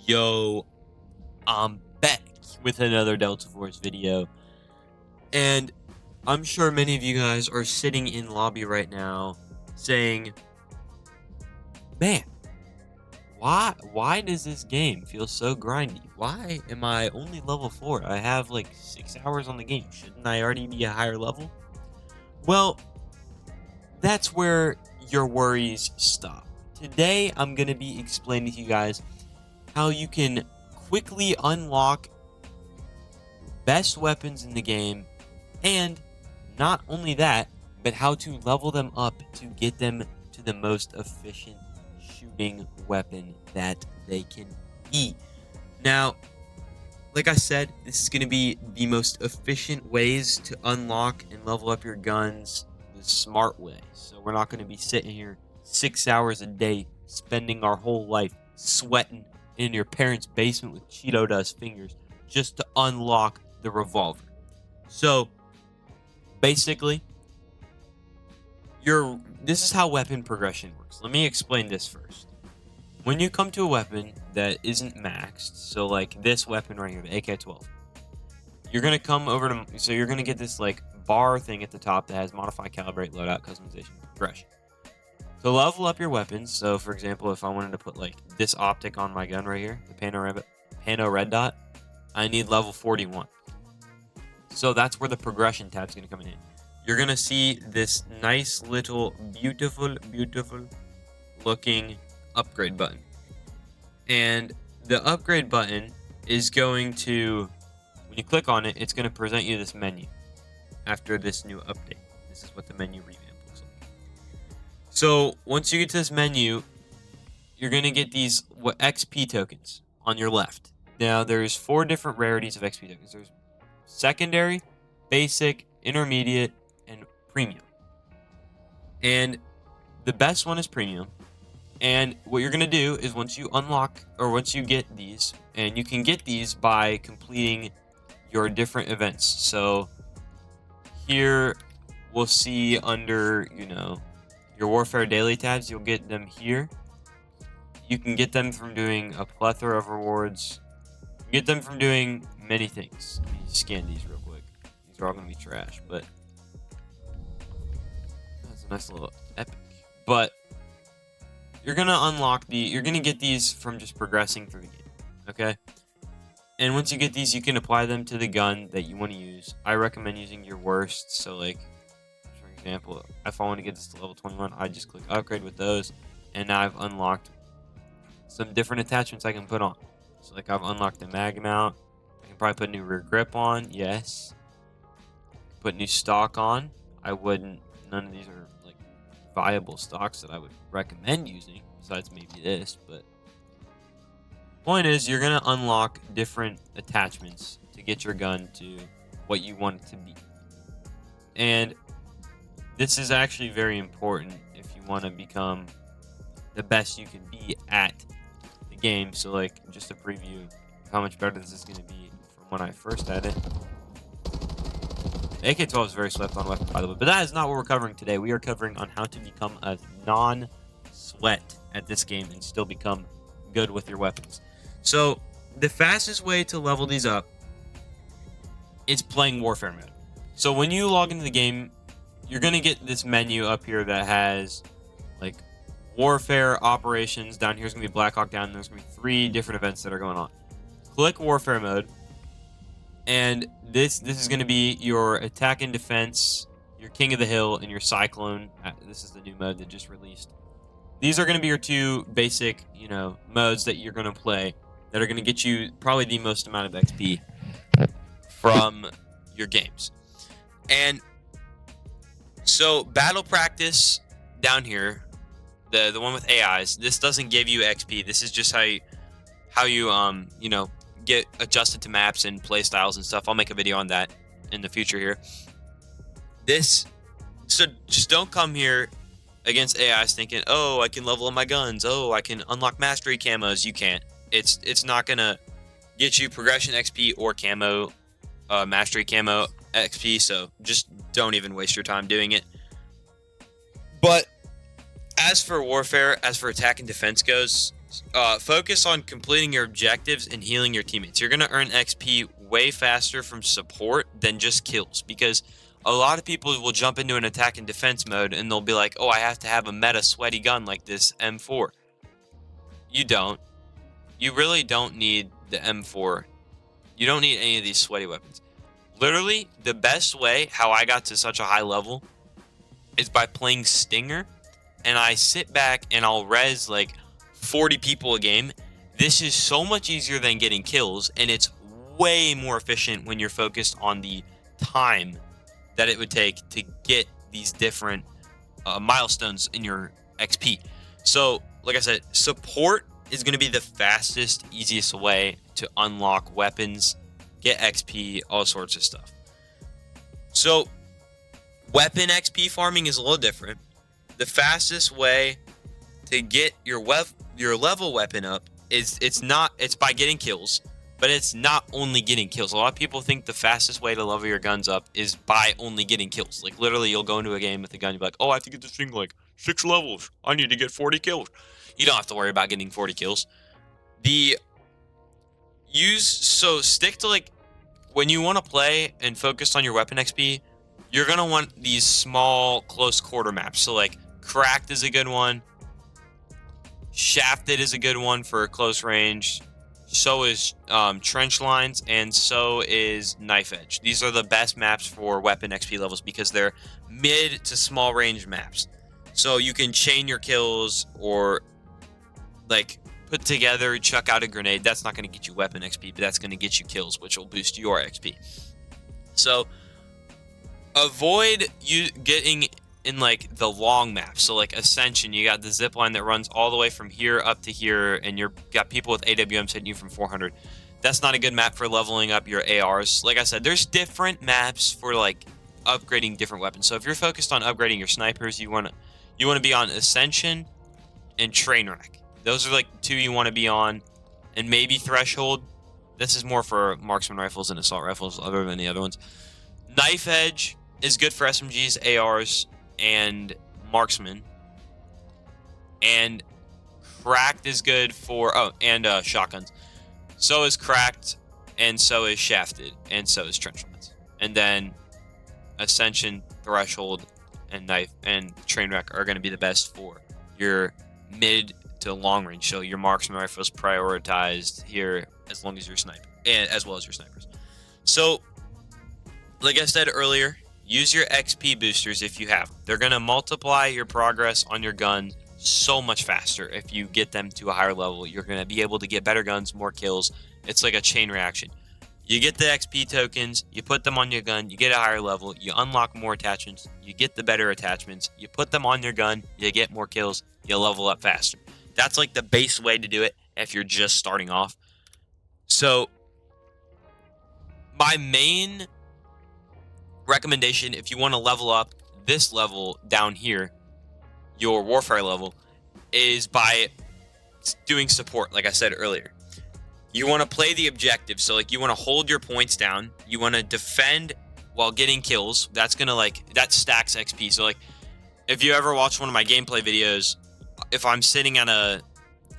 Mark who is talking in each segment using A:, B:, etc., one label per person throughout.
A: Yo, I'm back with another Delta Force video, and I'm sure many of you guys are sitting in lobby right now saying, man, why does this game feel so grindy? Why am I only level 4? I have like 6 hours on the game. Shouldn't I already be a higher level? Well, that's where your worries stop. Today, I'm going to be explaining to you guys how you can quickly unlock best weapons in the game, and not only that, but how to level them up to get them to the most efficient shooting weapon that they can be. Now, like I said, this is going to be the most efficient ways to unlock and level up your guns the smart way. So we're not going to be sitting here 6 hours a day, spending our whole life sweating in your parents' basement with Cheeto dust fingers just to unlock the revolver. So basically, this is how weapon progression works. Let me explain this first. When you come to a weapon that isn't maxed, so like this weapon right here, the AK-12, you're gonna come over to, so you're gonna get this like bar thing at the top that has modify, calibrate, loadout, customization, progression. To level up your weapons, so for example, if I wanted to put like this optic on my gun right here, the Pano red dot, I need level 41. So that's where the progression tab is gonna come in. You're gonna see this nice little beautiful looking upgrade button, and the upgrade button is going to, when you click on it, it's going to present you this menu after this new update. This is what the menu revamp looks like. So once you get to this menu, you're going to get these XP tokens on your left. Now there's 4 different rarities of XP tokens. There's secondary, basic, intermediate, and premium. And the best one is premium. And what you're going to do is once you unlock, or once you get these, and you can get these by completing your different events. So here we'll see under, your Warfare Daily tabs, you'll get them here. You can get them from doing a plethora of rewards. You can get them from doing many things. Let me scan these real quick. These are all going to be trash, but that's a nice little epic. But you're gonna get these from just progressing through the game, okay? And once you get these, you can apply them to the gun that you want to use. I recommend using your worst. So like, for example, if I want to get this to level 21, I just click upgrade with those, and now I've unlocked some different attachments I can put on. So like, I've unlocked the mag mount. I can probably put new rear grip on, yes. Put new stock on. I wouldn't, none of these are like viable stocks that I would recommend using, besides maybe this, but point is, you're going to unlock different attachments to get your gun to what you want it to be. And this is actually very important if you want to become the best you can be at the game. So like, just a preview of how much better this is going to be from when I first had it. The AK-12 is a very slept on weapon, by the way, but that is not what we're covering today. We are covering on how to become a non-sweat at this game and still become good with your weapons. So the fastest way to level these up is playing Warfare mode. So when you log into the game, you're going to get this menu up here that has like Warfare operations. Down here is going to be Black Hawk Down. There's going to be 3 different events that are going on. Click Warfare mode. And this is going to be your attack and defense, your King of the Hill, and your Cyclone. This is the new mode that just released. These are going to be your 2 basic, modes that you're going to play that are going to get you probably the most amount of XP from your games. And so battle practice down here, the one with AIs, this doesn't give you XP. This is just how you get adjusted to maps and play styles and stuff. I'll make a video on that in the future here. So just don't come here against AIs thinking, oh, I can level up my guns, oh, I can unlock mastery camos. You can't. It's not gonna get you progression XP or camo, mastery camo XP. So just don't even waste your time doing it. But as for warfare, as for attack and defense goes, focus on completing your objectives and healing your teammates. You're going to earn XP way faster from support than just kills, because a lot of people will jump into an attack and defense mode and they'll be like, oh, I have to have a meta sweaty gun like this M4. You don't. You really don't need the M4. You don't need any of these sweaty weapons. Literally, the best way how I got to such a high level is by playing Stinger, and I sit back and I'll res like 40 people a game. This is so much easier than getting kills, and it's way more efficient when you're focused on the time that it would take to get these different milestones in your XP. So, like I said, support is going to be the fastest, easiest way to unlock weapons, get XP, all sorts of stuff. So, weapon XP farming is a little different. The fastest way to get your level weapon up is it's by getting kills, but it's not only getting kills. A lot of people think the fastest way to level your guns up is by only getting kills. Like, literally, you'll go into a game with a gun, you'll be like, oh, I have to get this thing like 6 levels. I need to get 40 kills. You don't have to worry about getting 40 kills. Stick to, like, when you want to play and focus on your weapon XP, you're going to want these small, close quarter maps. So, like, Cracked is a good one. Shafted is a good one for close range. So is Trench Lines, and so is Knife Edge. These are the best maps for weapon XP levels because they're mid to small range maps. So you can chain your kills or, like, put together, chuck out a grenade. That's not going to get you weapon XP, but that's going to get you kills, which will boost your XP. So avoid you getting in, like, the long map. So, like, Ascension, you got the zip line that runs all the way from here up to here, and you've got people with AWMs hitting you from 400. That's not a good map for leveling up your ARs. Like I said, there's different maps for, like, upgrading different weapons. So if you're focused on upgrading your snipers, you want to be on Ascension and Trainwreck. Those are, like, 2 you want to be on, and maybe Threshold. This is more for marksman rifles and assault rifles other than the other ones. Knife Edge is good for SMGs, ARs, and marksman. And Cracked is good for shotguns. So is Cracked, and so is Shafted, and so is Trench Lines. And then Ascension, Threshold, and Knife and Trainwreck are going to be the best for your mid to long range. So your marksman rifle is prioritized here as long as your sniper, and as well as your snipers. So, like I said earlier, use your XP boosters if you have. They're going to multiply your progress on your gun so much faster if you get them to a higher level. You're going to be able to get better guns, more kills. It's like a chain reaction. You get the XP tokens, you put them on your gun, you get a higher level, you unlock more attachments, you get the better attachments, you put them on your gun, you get more kills, you level up faster. That's like the base way to do it if you're just starting off. So, my main recommendation, if you want to level up this level down here, your warfare level, is by doing support, like I said earlier. You want to play the objective, so, like, you want to hold your points down, you want to defend while getting kills. That's gonna, like, that stacks XP. So, like, if you ever watch one of my gameplay videos, if I'm sitting on a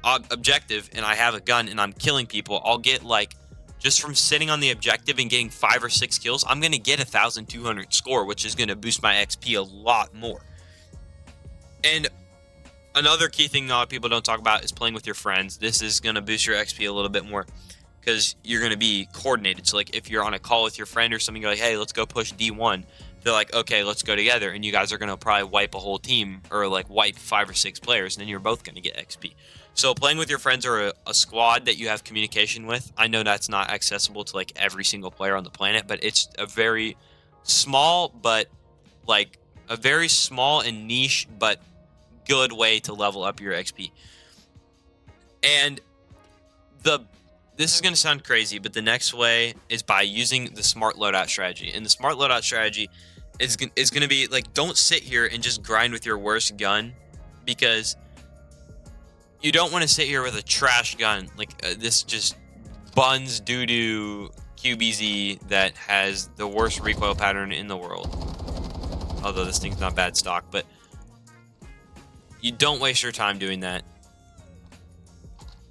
A: objective and I have a gun and I'm killing people, I'll get, like, just from sitting on the objective and getting 5 or 6 kills, I'm gonna get 1,200 score, which is gonna boost my XP a lot more. And another key thing a lot of people don't talk about is playing with your friends. This is going to boost your XP a little bit more because you're going to be coordinated. So, like, if you're on a call with your friend or something, you're like, hey, let's go push D1. They're like, okay, let's go together. And you guys are going to probably wipe a whole team or, like, wipe 5 or 6 players, and then you're both going to get XP. So playing with your friends or a squad that you have communication with, I know that's not accessible to, like, every single player on the planet, but it's a very small and niche but good way to level up your XP. And this is going to sound crazy, but the next way is by using the smart loadout strategy. And the smart loadout strategy is going to be, like, don't sit here and just grind with your worst gun, because you don't want to sit here with a trash gun like this just buns doo-doo QBZ that has the worst recoil pattern in the world. Although this thing's not bad stock, but you don't waste your time doing that.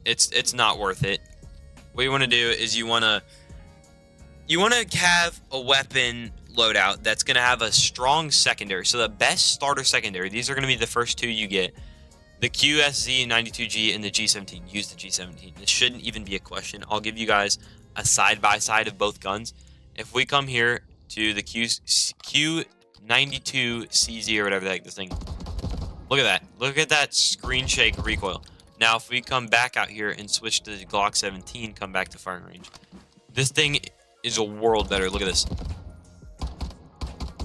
A: It's not worth it. What you want to do is you want to have a weapon loadout that's going to have a strong secondary. So the best starter secondary, these are going to be the first two you get. The QSZ92G and the G17. Use the G17. This shouldn't even be a question. I'll give you guys a side-by-side of both guns. If we come here to the Q92CZ or whatever the heck this thing. Look at that. Look at that screen shake recoil. Now, if we come back out here and switch to the Glock 17, come back to firing range. This thing is a world better. Look at this.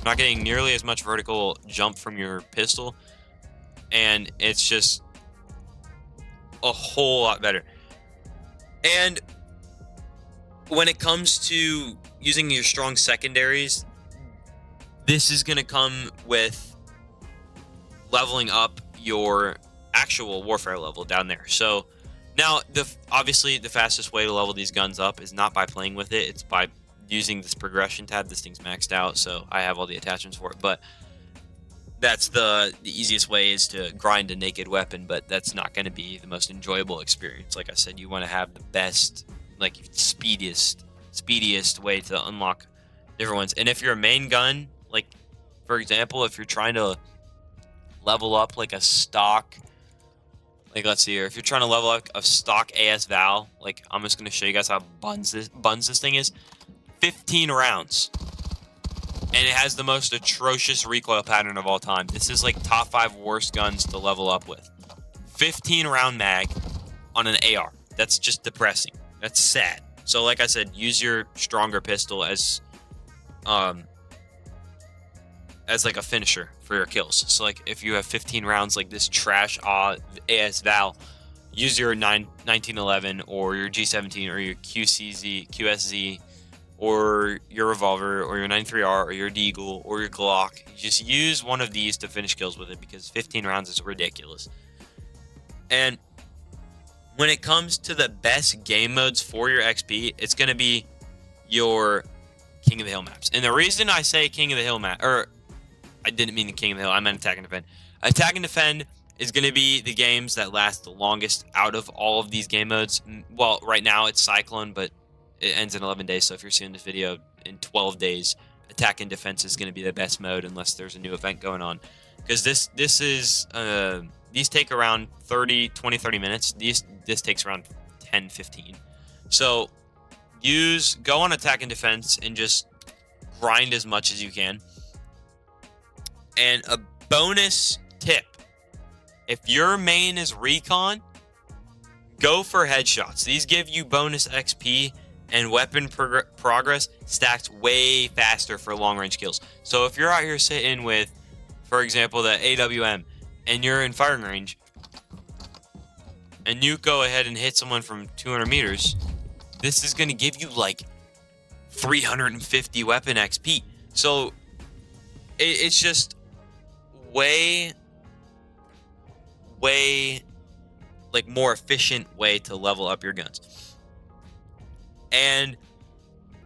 A: Not getting nearly as much vertical jump from your pistol. And it's just a whole lot better. And when it comes to using your strong secondaries, this is going to come with leveling up your actual warfare level down there. So now, obviously, the fastest way to level these guns up is not by playing with it. It's by using this progression tab. This thing's maxed out, so I have all the attachments for it. But that's the easiest way is to grind a naked weapon, but that's not going to be the most enjoyable experience. Like I said, you want to have the best, like speediest way to unlock different ones. And if you're a main gun, like for example, if you're trying to level up like a stock, like let's see here, if you're trying to level up a stock AS Val, like I'm just going to show you guys how buns this thing is. 15 rounds. And it has the most atrocious recoil pattern of all time. This is like top 5 worst guns to level up with. 15 round mag on an AR. That's just depressing. That's sad. So like I said, use your stronger pistol as like a finisher for your kills. So like if you have 15 rounds like this trash AS Val, use your 1911 or your G17 or your QSZ or your revolver, or your 93R, or your Deagle, or your Glock. You just use one of these to finish kills with it, because 15 rounds is ridiculous. And when it comes to the best game modes for your XP, it's going to be your King of the Hill maps. And the reason I say King of the Hill map, or I didn't mean the King of the Hill, I meant Attack and Defend. Attack and Defend is going to be the games that last the longest out of all of these game modes. Well, right now it's Cyclone, but it ends in 11 days, so if you're seeing this video in 12 days, Attack and Defense is going to be the best mode unless there's a new event going on. Because this is, these take around 30 minutes. This takes around 10, 15. So go on Attack and Defense and just grind as much as you can. And a bonus tip, if your main is Recon, go for headshots. These give you bonus XP and weapon progress stacked way faster for long-range kills. So if you're out here sitting with, for example, the AWM, and you're in firing range, and you go ahead and hit someone from 200 meters, this is going to give you like 350 weapon XP. So it's just way like more efficient way to level up your guns. And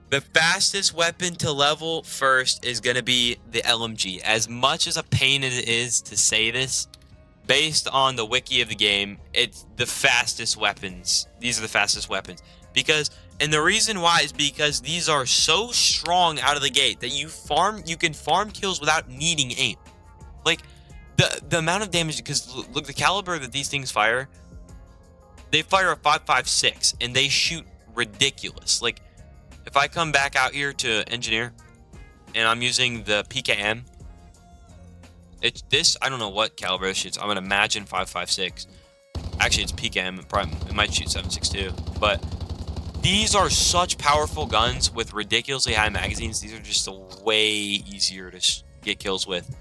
A: the fastest weapon to level first is going to be the LMG. As much as a pain as it is to say this, based on the wiki of the game, it's the fastest weapons. These are the fastest weapons. And the reason why is because these are so strong out of the gate that you can farm kills without needing aim. Like the amount of damage, because look, the caliber that these things fire, they fire a 5.56 and they shoot ridiculous. Like if I come back out here to engineer and I'm using the PKM, I don't know what caliber it shoots. I'm gonna imagine 5.56. Actually, it's PKM. It might shoot 7.62. But these are such powerful guns with ridiculously high magazines. These are just way easier to get kills with.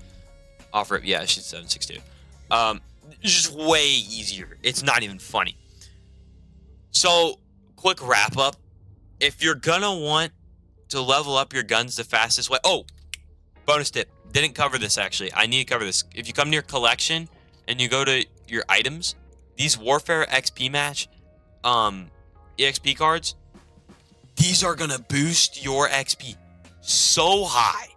A: Offer it, yeah, it shoots 7.62. It's just way easier. It's not even funny. So, quick wrap up. If you're gonna want to level up your guns the fastest way, bonus tip. Didn't cover this actually. I need to cover this. If you come to your collection and you go to your items, these Warfare XP match EXP cards, these are gonna boost your XP so high.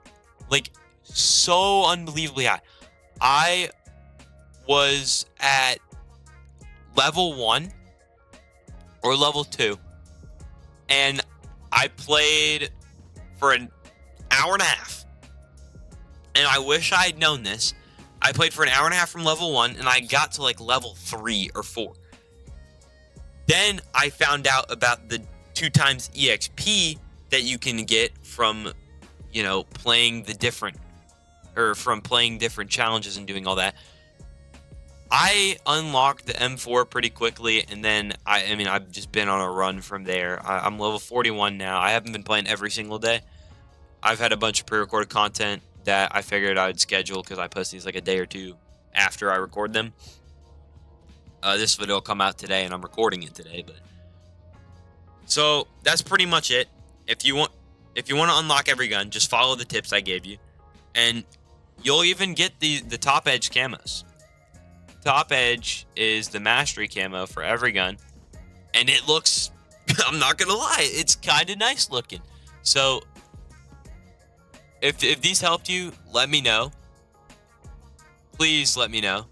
A: Like so unbelievably high. I was at level 1 or level 2. And I played for an hour and a half. And I wish I had known this. I played for an hour and a half from level 1, and I got to like level 3 or 4. Then I found out about the 2 times EXP that you can get from, playing different challenges and doing all that. I unlocked the M4 pretty quickly, and then I've just been on a run from there. I'm level 41 now. I haven't been playing every single day. I've had a bunch of pre-recorded content that I figured I'd schedule because I post these like a day or 2 after I record them. This video will come out today, and I'm recording it today. So that's pretty much it. If you want to unlock every gun, just follow the tips I gave you, and you'll even get the top edge camos. Top edge is the mastery camo for every gun, and it looks, I'm not gonna lie, it's kind of nice looking. So if these helped you, let me know. Please let me know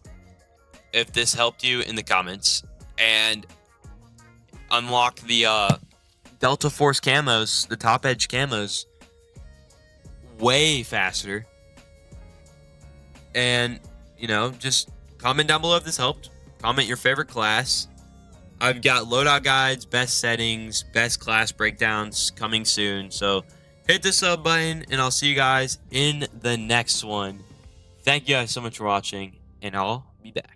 A: if this helped you in the comments, and unlock the Delta Force camos, the top edge camos, way faster. And just comment down below if this helped. Comment your favorite class. I've got loadout guides, best settings, best class breakdowns coming soon. So hit the sub button, and I'll see you guys in the next one. Thank you guys so much for watching, and I'll be back.